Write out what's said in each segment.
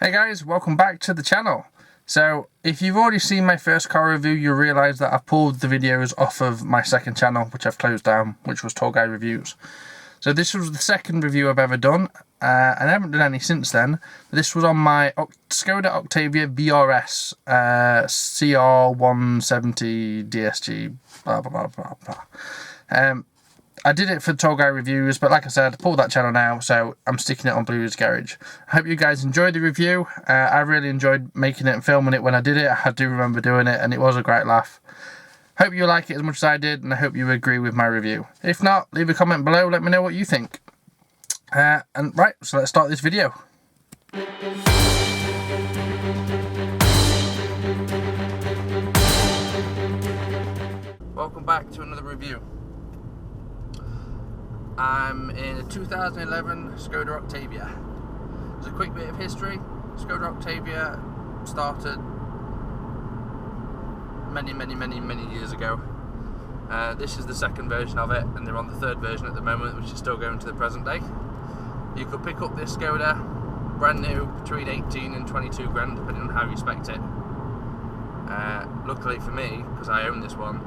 Hey guys, welcome back to the channel. So if you've already seen my first car review, you'll realise that I've pulled the videos off of my second channel, which I've closed down, which was Tall Guy Reviews. So this was the second review I've ever done, and I haven't done any since then. This was on my Skoda Octavia VRS CR170 DSG, blah blah blah blah blah. I did it for Tall Guy Reviews, but like I said, I pulled that channel now, so I'm sticking it on Bluudys Garage. I hope you guys enjoyed the review. I really enjoyed making it and filming it when I did it. I do remember doing it, and it was a great laugh. Hope you like it as much as I did, and I hope you agree with my review. If not, leave a comment below, let me know what you think. So let's start this video. Welcome back to another review. I'm in a 2011 Skoda Octavia. As a quick bit of history, Skoda Octavia started many years ago. This is the second version of it, and they're on the third version at the moment, which is still going to the present day. You could pick up this Skoda brand new between 18 and 22 grand, depending on how you spec it. Luckily for me, because I own this one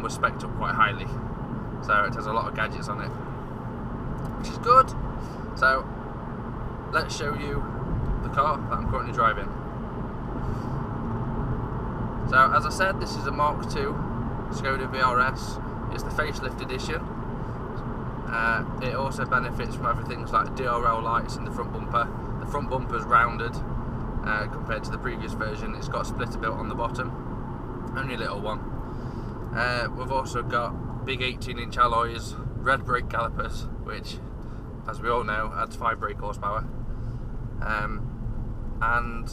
was spec'd up quite highly, so it has a lot of gadgets on it, which is good. So let's show you the car that I'm currently driving. So as I said, this is a Mark II Skoda VRS. It's the facelift edition. It also benefits from having things like DRL lights in the front bumper. The front bumper is rounded compared to the previous version. It's got a splitter built on the bottom, only a little one. We've also got big 18-inch alloys, red brake calipers, which, as we all know, adds 5 brake horsepower. And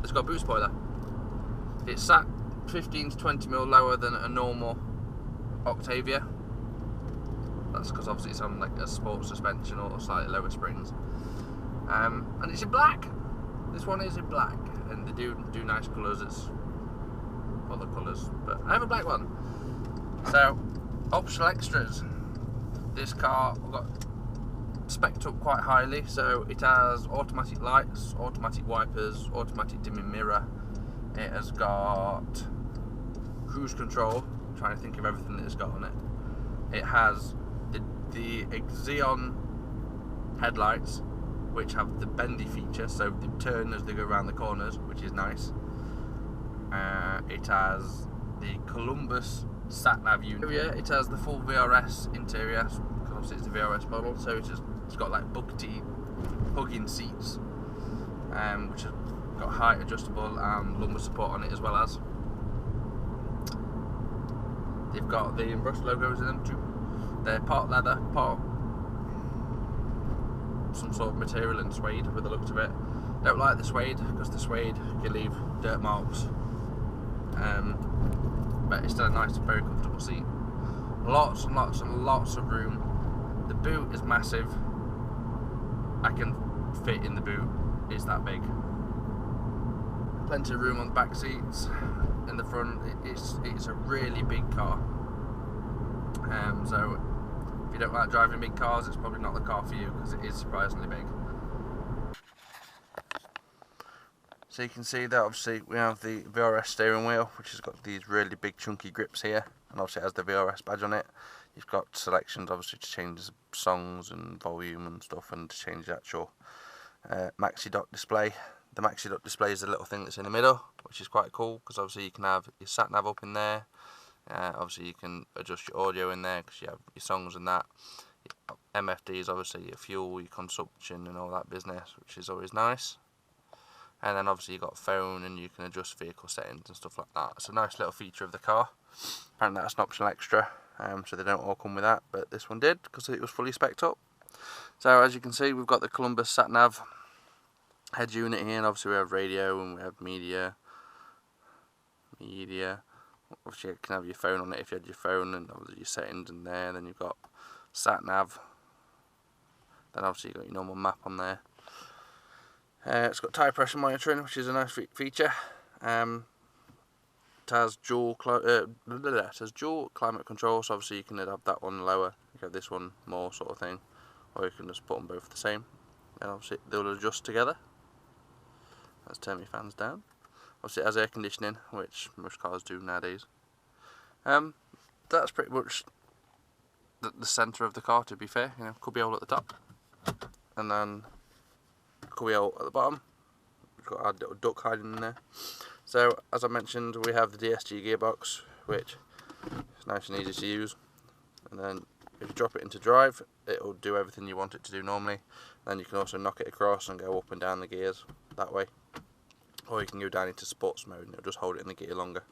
it's got a boot spoiler. It's sat 15 to 20mm lower than a normal Octavia. That's because obviously it's on like a sport suspension or slightly lower springs. And it's in black. This one is in black, and they do nice colours. It's other colours, but I have a black one. So, optional extras. This car got spec'd up quite highly, so it has automatic lights, automatic wipers, automatic dimming mirror. It has got cruise control. I'm trying to think of everything that it's got on it. It has the Xeon headlights, which have the bendy feature, so they turn as they go around the corners, which is nice. It has the Columbus sat-nav unit. It has the full VRS interior, because obviously it's the VRS model, so it's got like buckety hugging seats, which have got height adjustable and lumbar support on it, as well as they've got the embossed logos in them too. They're part leather, part some sort of material and suede with the looks of it. Don't like the suede, because the suede can leave dirt marks. But it's still a nice and very comfortable seat. Lots and lots of room. The boot is massive. I can fit in the boot, it's that big. Plenty of room on the back seats. In the front, it's a really big car. So if you don't like driving big cars, it's probably not the car for you, because it is surprisingly big. So you can see that obviously we have the VRS steering wheel, which has got these really big chunky grips here, and obviously it has the VRS badge on it. You've got selections obviously to change the songs and volume and stuff, and to change the actual maxi dock display. The maxi dock display is the little thing that's in the middle, which is quite cool, because obviously you can have your sat nav up in there. Obviously you can adjust your audio in there, because you have your songs and that. MFD is obviously your fuel, your consumption and all that business, which is always nice. And then obviously you've got phone, and you can adjust vehicle settings and stuff like that. It's a nice little feature of the car. Apparently that's an optional extra, so they don't all come with that, but this one did, because it was fully spec'd up. So as you can see, we've got the Columbus sat-nav head unit here, and obviously we have radio and we have media. Obviously you can have your phone on it if you had your phone, and obviously your settings in there. Then you've got sat-nav. Then obviously you've got your normal map on there. It's got tyre pressure monitoring, which is a nice feature. It has dual climate control, so obviously you can have that one lower, you have this one more, sort of thing, or you can just put them both the same, and obviously they'll adjust together, Let's turn my fans down. Obviously it has air conditioning, which most cars do nowadays. That's pretty much the centre of the car, to be fair. You know, cubbyhole at the top, and then cubbyhole at the bottom. We've got our little duck hiding in there. So as I mentioned, we have the DSG gearbox, which is nice and easy to use. And then if you drop it into drive, it'll do everything you want it to do normally. Then you can also knock it across and go up and down the gears that way. Or you can go down into sports mode and it'll just hold it in the gear longer.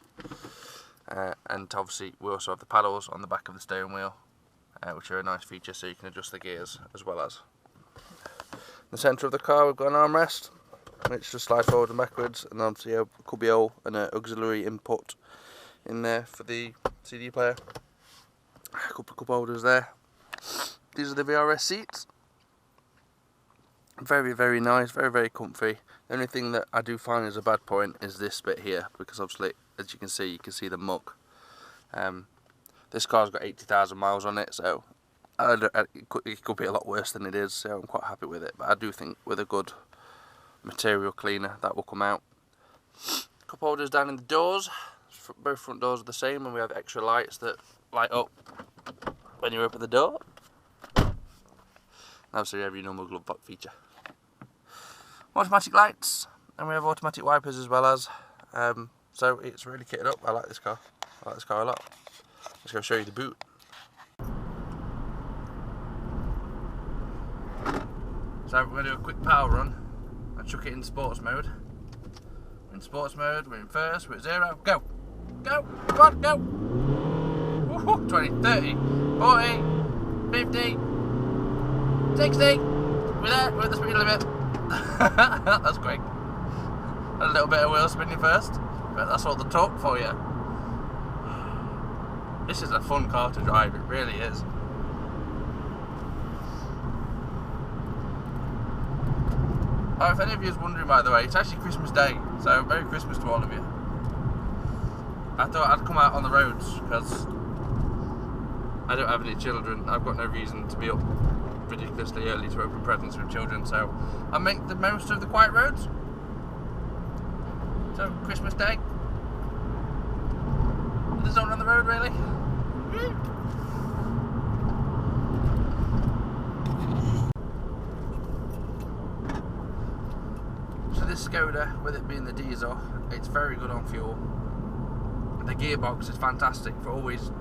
And obviously we also have the paddles on the back of the steering wheel, which are a nice feature, so you can adjust the gears as well as. In the centre of the car we've got an armrest, which just slides forward and backwards, and obviously a cubbyhole and an auxiliary input in there for the CD player. A couple of cup holders there. These are the VRS seats. Very, very nice, very, very comfy. The only thing that I do find is a bad point is this bit here, because obviously, as you can see the muck. This car's got 80,000 miles on it, so it could be a lot worse than it is, so I'm quite happy with it. But I do think with a good material cleaner that will come out. Cup holders down in the doors. Both front doors are the same, and we have extra lights that light up when you open the door. Obviously you have your normal glove box feature. Automatic lights, and we have automatic wipers as well as. So it's really kitted up. I like this car. I like this car a lot. Let's go show you the boot. So we're going to do a quick power run and chuck it in sports mode. In sports mode, we're in first, we're at 0, go! Go! Come on, go! Woohoo! 20, 30, 40, 50, 60! We're there, we're at the speed limit. That's quick. A little bit of wheel spinning first, but that's all the torque for you. This is a fun car to drive, it really is. Oh, if any of you is wondering, by the way, it's actually Christmas Day, so Merry Christmas to all of you. I thought I'd come out on the roads because I don't have any children. I've got no reason to be up ridiculously early to open presents with children, so I make the most of the quiet roads. So, Christmas Day. There's no one on the road, really. So this Skoda, with it being the diesel, it's very good on fuel. The gearbox is fantastic for always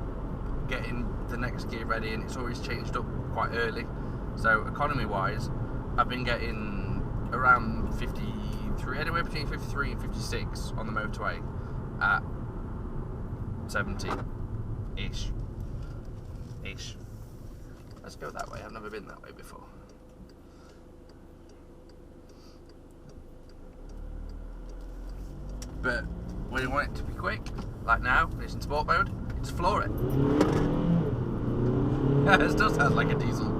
getting the next gear ready, and it's always changed up quite early. So economy wise, I've been getting around 53, anywhere between 53 and 56 on the motorway at 70-ish. Let's go that way, I've never been that way before. But when you want it to be quick, like now, it's in sport mode, you just floor it. It still sounds like a diesel,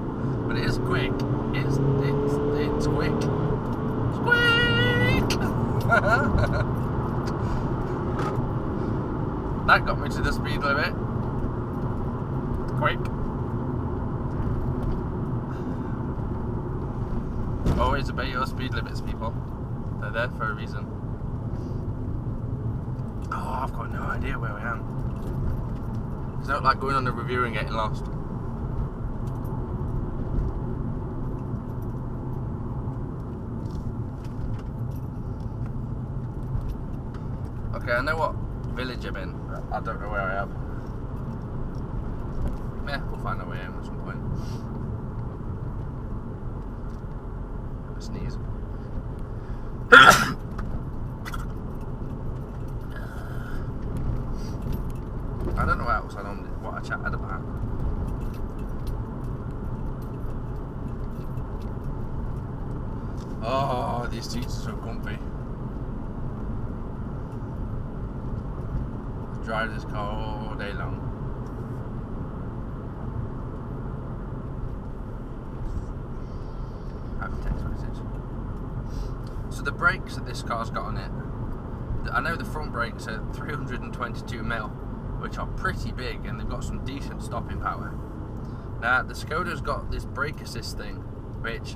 but it is quick. It's quick. It's quick! That got me to the speed limit. Quick. Always obey your speed limits, people. They're there for a reason. Oh, I've got no idea where I am. It's not like going on a review and getting lost. Okay, I know what village I'm in, but I don't know where I am. Yeah, we'll find our way home at some point. Have a sneeze. I don't know what else what I chatted about. Oh, these seats are so comfy. I drive this car all day long. I have a text message. So the brakes that this car's got on it, I know the front brakes are 322mm, which are pretty big, and they've got some decent stopping power. Now the Skoda's got this brake assist thing, which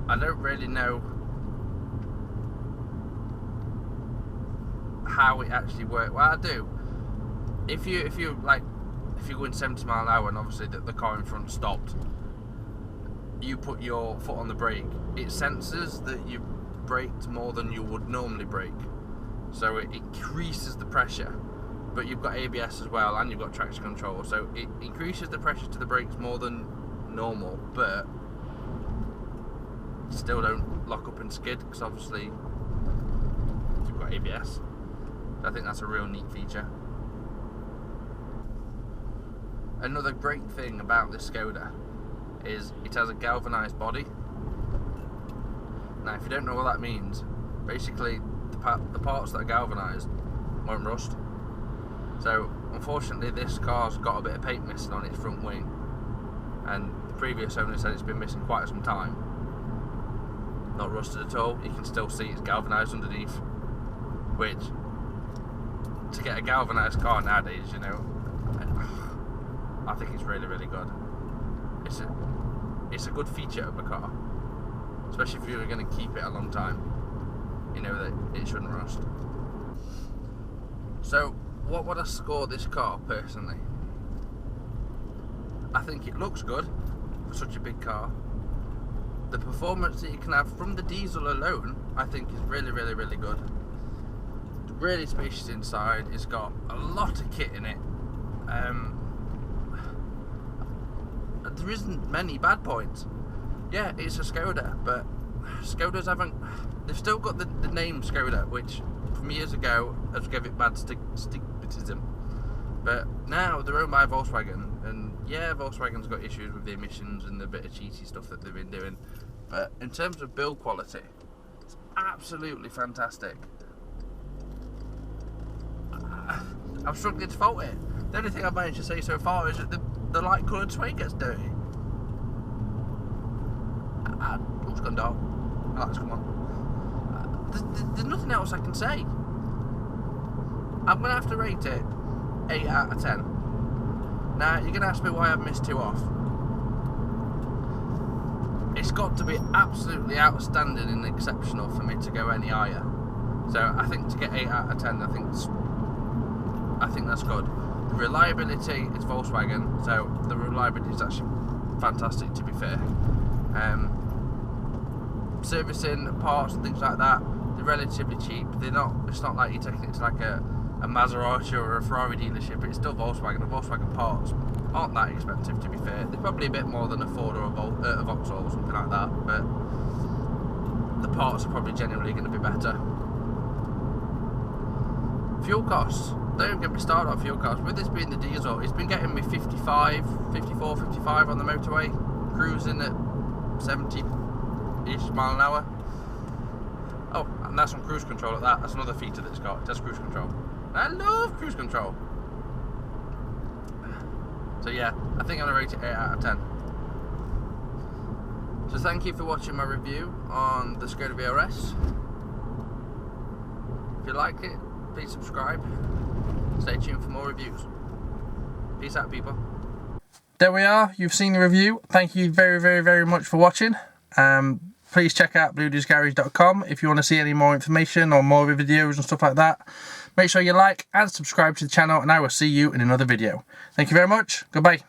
I don't really know how it actually works. Well, I do. If you're going 70 mile an hour and obviously the car in front stopped, you put your foot on the brake, it senses that you braked more than you would normally brake, so it increases the pressure. But you've got ABS as well, and you've got traction control, so it increases the pressure to the brakes more than normal, but still don't lock up and skid, because obviously you've got ABS. I think that's a real neat feature. Another great thing about this Skoda is it has a galvanised body. Now, if you don't know what that means, basically the parts that are galvanised won't rust. So unfortunately this car's got a bit of paint missing on its front wing, and the previous owner said it's been missing quite some time. Not rusted at all, you can still see it's galvanised underneath, which, to get a galvanised car nowadays, you know, I think it's really, really good. It's a good feature of a car, especially if you're going to keep it a long time. You know that it shouldn't rust. So, what would I score this car personally? I think it looks good for such a big car. The performance that you can have from the diesel alone, I think, is really, really, really good. It's really spacious inside. It's got a lot of kit in it. There isn't many bad points. Yeah, it's a Skoda, but Skodas they've still got the name Skoda, which from years ago has given it bad stigmatism. But now they're owned by Volkswagen, and yeah, Volkswagen's got issues with the emissions and the bit of cheesy stuff that they've been doing. But in terms of build quality, it's absolutely fantastic. I'm struggling to fault it. The only thing I've managed to say so far is that the light coloured suede gets dirty. Oh, it's gone dark. The lights come on. There's nothing else I can say. I'm going to have to rate it 8 out of 10. Now, you're going to ask me why I've missed 2 off. It's got to be absolutely outstanding and exceptional for me to go any higher. So I think to get 8 out of 10, I think that's good. The reliability, it's Volkswagen, so the reliability is actually fantastic, to be fair. Servicing, parts and things like that, they're relatively cheap. It's not like you're taking it to like a Maserati or a Ferrari dealership. It's still Volkswagen, and Volkswagen parts aren't that expensive, to be fair. They're probably a bit more than a Ford or a Vauxhall or something like that, but the parts are probably generally going to be better. Fuel costs. Don't get me started on fuel costs. With this being the diesel, it's been getting me 54, 55 on the motorway, cruising at 70-ish mile an hour. Oh, and that's on cruise control at that. That's another feature that it's got. It has cruise control. I love cruise control. So yeah, I think I'm going to rate it 8 out of 10. So thank you for watching my review on the Skoda VRS. If you like it, please subscribe. Stay tuned for more reviews. Peace out, people. There we are. You've seen the review. Thank you very, very, very much for watching. Please check out bluudysgarage.com if you want to see any more information or more videos and stuff like that. Make sure you like and subscribe to the channel, and I will see you in another video. Thank you very much. Goodbye.